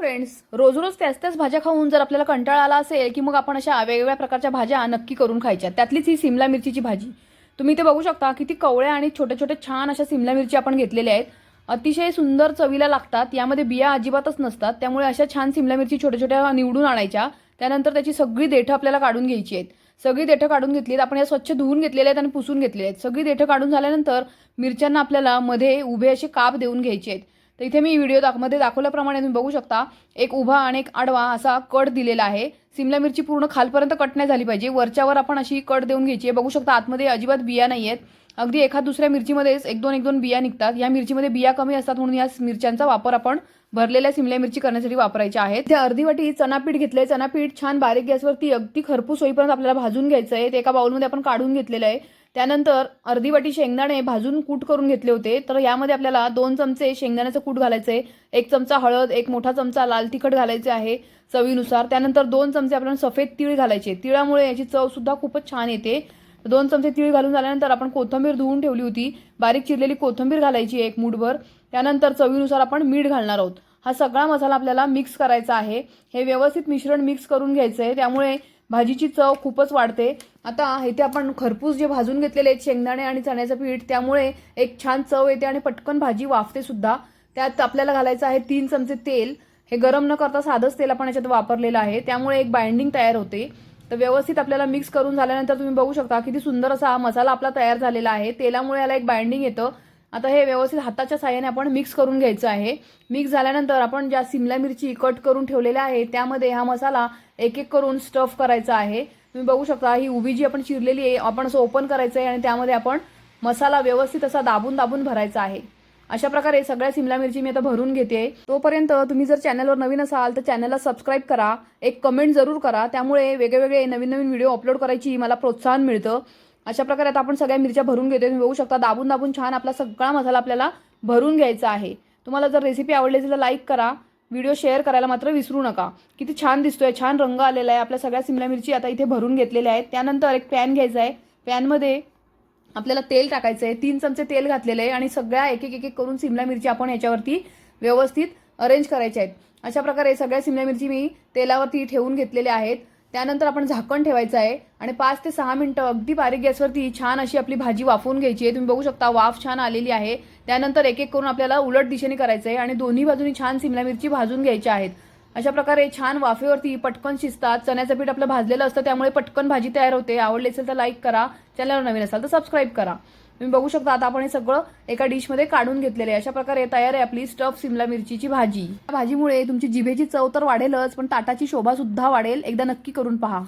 Friends, रोज रोज त्याच भाज्या खाऊन जर आपल्याला कंटाळा आला असेल की मग आपण अशा वेगवेगळ्या प्रकारच्या भाज्या नक्की करून खायच्या. त्यातलीच ही सिमला मिरचीची भाजी. तुम्ही इथे बघू शकता किती कवळ्या आणि छोटे छोटे छान अशा सिमला मिरची आपण घेतलेल्या आहेत. अतिशय सुंदर चवीला लागतात. यामध्ये बिया अजिबातच नसतात. त्यामुळे अशा छान सिमला मिरची छोट्या छोट्या निवडून आणायच्या. त्यानंतर त्याची सगळी देठं आपल्याला काढून घ्यायची आहेत. सगळी देठं काढून घेतलीत. आपण या स्वच्छ धुवून घेतलेल्या आहेत आणि पुसून घेतलेल्या आहेत. सगळी देठं काढून झाल्यानंतर मिरच्यांना आपल्याला मध्ये उभे असे काप देऊन घ्यायचे आहेत. तर इथे मी व्हिडिओ मध्ये दाखवल्याप्रमाणे तुम्ही बघू शकता एक उभा आणि एक आडवा असा कट दिलेला आहे. सिमला मिरची पूर्ण खालपर्यंत कट नाही झाली पाहिजे. वरच्यावर आपण अशी कट देऊन घ्यायची आहे. बघू शकता आतमध्ये अजिबात बिया नाही आहेत. अगदी एखाद दुसऱ्या मिरचीमध्येच एक दोन बिया निघतात. या मिरचीमध्ये बिया कमी असतात म्हणून या मिरच्यांचा वापर आपण भरलेल्या सिमला मिरची करण्यासाठी वापरायच्या आहेत. त्या अर्धी वाटी चनापीठ घेतलंय. चनापीठ छान बारीक गॅसवरती अगदी खरपूस होईपर्यंत आपल्याला भाजून घ्यायचं आहे. ते एका बाउलमध्ये आपण काढून घेतलेलं आहे. त्यानंतर अर्धी वाटी शेंगदाणे भाजून कूट करून घेतले होते. तर यामध्ये आपल्याला 2 चमचे शेंगदाण्याचं कूट घालायचे, 1 चमचा हळद, 1 मोठा चमचा लाल तिखट घालायचे आहे चवीनुसार. त्यानंतर 2 चमचे आपल्याला सफेद तीळ घालायचे. तिळामुळे याची चव सुद्धा खूपच छान येते. 2 चमचे तीळ घालून झाल्यानंतर आपण कोथिंबीर धुवून ठेवली होती. बारीक चिरलेली कोथिंबीर घालायची 1 मूठभर. त्यानंतर चवीनुसार आपण मीठ घालणार आहोत. हा सगळा मसाला आपल्याला मिक्स करायचा आहे. हे व्यवस्थित मिश्रण मिक्स करून घ्यायचं आहे. त्यामुळे भाजीची चव खूपच वाढते. आता इथे आपण खरपूस जे भाजून घेतलेले आहेत शेंगदाणे आणि चण्याचं पीठ, त्यामुळे एक छान चव येते आणि पटकन भाजी वाफते सुद्धा. त्यात आपल्याला घालायचं आहे 3 चमचे तेल. हे गरम न करता साधंच तेल आपण याच्यात वापरलेलं आहे. त्यामुळे एक बाइंडिंग तयार होते. तर व्यवस्थित आपल्याला मिक्स करून झाल्यानंतर तुम्ही बघू शकता किती सुंदर असा मसाला आपला तयार झालेला आहे. तेलामुळे याला एक बाइंडिंग येतं. आता हे व्यवस्थित हाताच्या साहाय्याने आपण मिक्स करून घ्यायचं आहे. मिक्स झाल्यानंतर आपण ज्या सिमला मिरची कट करून ठेवलेल्या आहे त्यामध्ये हा मसाला एक एक करून स्टफ करायचा आहे. तुम्ही बघू शकता ही उभी जी आपण चिरलेली आहे आपण असं ओपन करायचं आहे आणि त्यामध्ये आपण मसाला व्यवस्थित असा दाबून दाबून भरायचा आहे. अशा प्रकारे सगळ्या सिमला मिरची मी आता भरून घेते. तोपर्यंत तुम्ही जर चॅनलवर नवीन असाल तर चॅनलला सबस्क्राईब करा, एक कमेंट जरूर करा. त्यामुळे वेगवेगळे नवीन नवीन व्हिडिओ अपलोड करायची मला प्रोत्साहन मिळतं. अशा प्रकारे आता आपण सगळ्या मिरच्या भरून घेतोय. तुम्ही बघू शकता दाबून दाबून छान आपला सगळा मसाला आपल्याला भरून घ्यायचा आहे. तुम्हाला जर रेसिपी आवडली असेल तर लाईक करा, व्हिडिओ शेअर करायला मात्र विसरू नका. किती छान दिसतोय, छान रंग आलेला आहे. आपल्या सगळ्या सिमला मिरची आता इथे भरून घेतलेल्या आहेत. त्यानंतर एक पॅन घ्यायचा आहे. पॅनमध्ये आपल्याला तेल टाकायचं आहे. 3 चमचे तेल घातलेले आहे आणि सगळ्या एक एक करून सिमला मिरची आपण याच्यावरती व्यवस्थित अरेंज करायच्या आहेत. अशा प्रकारे सगळ्या सिमला मिरची मी तेलावरती ठेवून घेतलेल्या आहेत. त्यानंतर आपण झाकण ठेवायचं आहे आणि 5 ते 6 मिनिटं अगदी बारीक गॅसवरती छान अशी आपली भाजी वाफवून घ्यायची आहे. तुम्ही बघू शकता वाफ छान आलेली आहे. त्यानंतर एक एक करून आपल्याला उलट दिशेने करायचं आहे आणि दोन्ही बाजूनी छान सिमला मिरची भाजून घ्यायच्या आहेत. अशा प्रकारे छान वाफेवरती पटकन शिजतात. चण्याचं पीठ आपलं भाजलेलं असतं त्यामुळे पटकन भाजी तयार होते. आवडली असेल तर लाईक करा, चॅनलवर नवीन असाल तर सबस्क्राईब करा. तुम्ही बघू शकता आता आपण हे सगळं एका डिशमध्ये काढून घेतलेलं आहे. अशा प्रकारे तयार आहे आपली स्टफ सिमला मिरचीची भाजी. या भाजीमुळे तुमची जिभेची चव तर वाढेलच पण ताटाची शोभा सुद्धा वाढेल. एकदा नक्की करून पहा.